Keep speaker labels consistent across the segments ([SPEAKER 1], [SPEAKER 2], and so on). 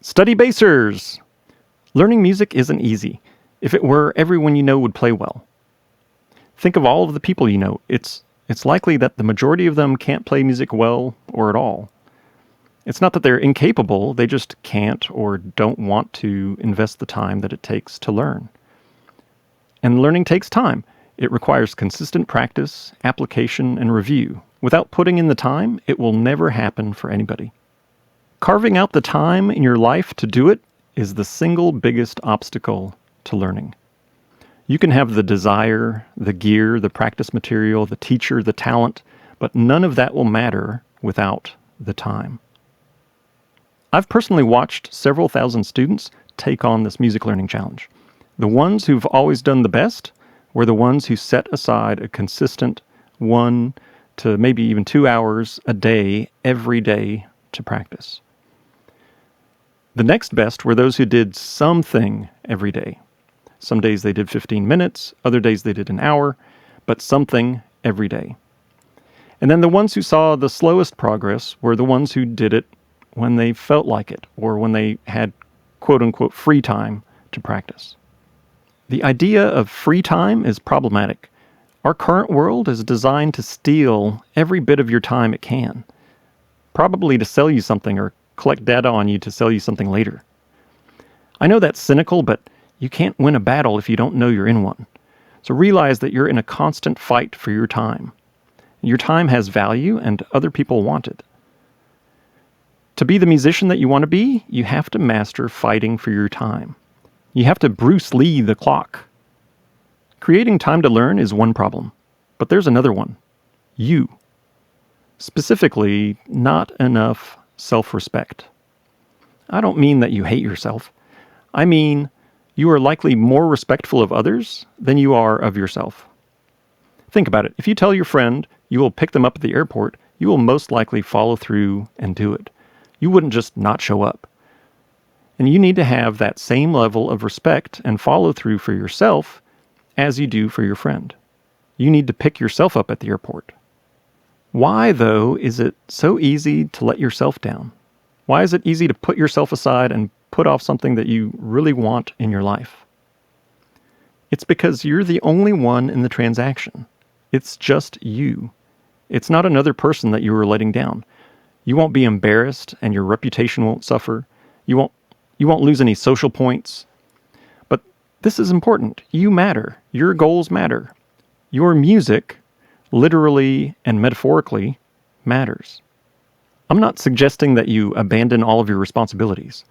[SPEAKER 1] Study basers! Learning music isn't easy. If it were, everyone you know would play well. Think of all of the people you know. It's likely that the majority of them can't play music well or at all. It's not that they're incapable, they just can't or don't want to invest the time that it takes to learn. And learning takes time. It requires consistent practice, application, and review. Without putting in the time, it will never happen for anybody. Carving out the time in your life to do it is the single biggest obstacle to learning. You can have the desire, the gear, the practice material, the teacher, the talent, but none of that will matter without the time. I've personally watched several thousand students take on this music learning challenge. The ones who've always done the best were the ones who set aside a consistent 1 to maybe even 2 hours a day, every day, to practice. The next best were those who did something every day. Some days they did 15 minutes, other days they did an hour, but something every day. And then the ones who saw the slowest progress were the ones who did it when they felt like it, or when they had quote-unquote free time to practice. The idea of free time is problematic. Our current world is designed to steal every bit of your time it can, probably to sell you something or collect data on you to sell you something later. I know that's cynical, but you can't win a battle if you don't know you're in one. So realize that you're in a constant fight for your time. Your time has value and other people want it. To be the musician that you want to be, you have to master fighting for your time. You have to Bruce Lee the clock. Creating time to learn is one problem, but there's another one. You. Specifically, not enough self-respect. I don't mean that you hate yourself. I mean, you are likely more respectful of others than you are of yourself. Think about it. If you tell your friend you will pick them up at the airport, you will most likely follow through and do it. You wouldn't just not show up. And you need to have that same level of respect and follow through for yourself as you do for your friend. You need to pick yourself up at the airport. Why, though, is it so easy to let yourself down? Why is it easy to put yourself aside and put off something that you really want in your life? It's because you're the only one in the transaction. It's just you. It's not another person that you are letting down. You won't be embarrassed and your reputation won't suffer. You won't lose any social points. But this is important. You matter. Your goals matter. Your music, literally and metaphorically, matters. I'm not suggesting that you abandon all of your responsibilities,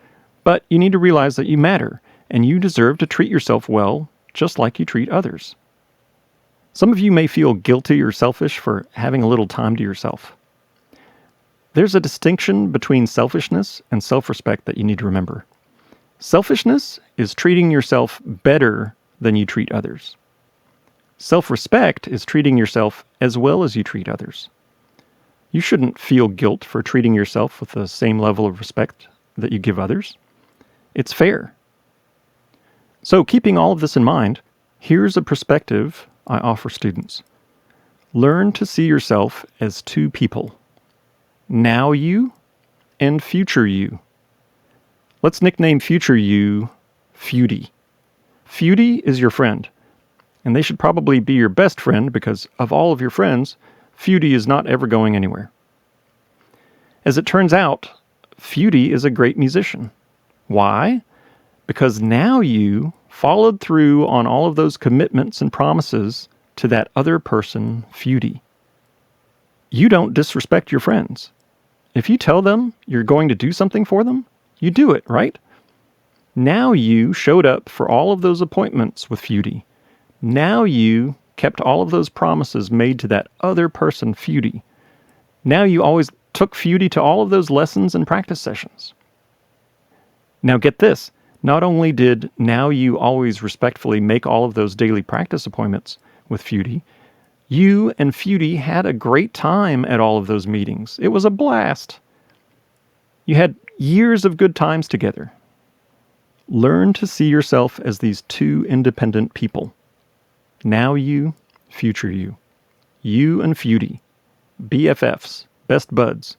[SPEAKER 1] but you need to realize that you matter and you deserve to treat yourself well, just like you treat others. Some of you may feel guilty or selfish for having a little time to yourself. There's a distinction between selfishness and self-respect that you need to remember. Selfishness is treating yourself better than you treat others. Self-respect is treating yourself as well as you treat others. You shouldn't feel guilt for treating yourself with the same level of respect that you give others. It's fair. So, keeping all of this in mind, here's a perspective I offer students. Learn to see yourself as two people. Now you and future you. Let's nickname future you Feudy. Feudy is your friend, and they should probably be your best friend because of all of your friends, Feudy is not ever going anywhere. As it turns out, Feudy is a great musician. Why? Because now you followed through on all of those commitments and promises to that other person, Feudy. You don't disrespect your friends. If you tell them you're going to do something for them, you do it, right? Now you showed up for all of those appointments with Feudy. Now you kept all of those promises made to that other person, Feudy. Now you always took Feudy to all of those lessons and practice sessions. Now get this. Not only did now you always respectfully make all of those daily practice appointments with Feudy, you and Feudy had a great time at all of those meetings. It was a blast. You had years of good times together. Learn to see yourself as these two independent people. Now you, future you. You and Feudy. BFFs, best buds.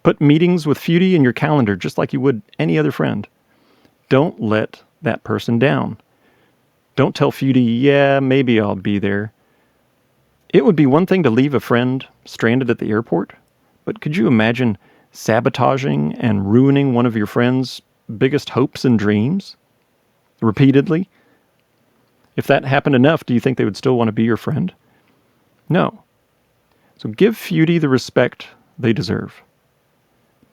[SPEAKER 1] Put meetings with Feudy in your calendar just like you would any other friend. Don't let that person down. Don't tell Feudy, yeah, maybe I'll be there. It would be one thing to leave a friend stranded at the airport, but could you imagine sabotaging and ruining one of your friend's biggest hopes and dreams repeatedly? If that happened enough, do you think they would still want to be your friend? No. So give Feudy the respect they deserve.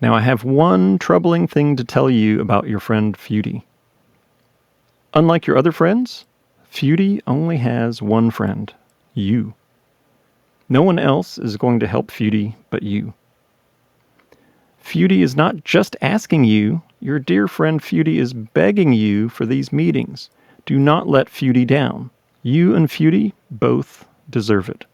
[SPEAKER 1] Now, I have one troubling thing to tell you about your friend Feudy. Unlike your other friends, Feudy only has one friend, you. No one else is going to help Feudy but you. Feudy is not just asking you, your dear friend Feudy is begging you for these meetings. Do not let Feudy down. You and Feudy both deserve it.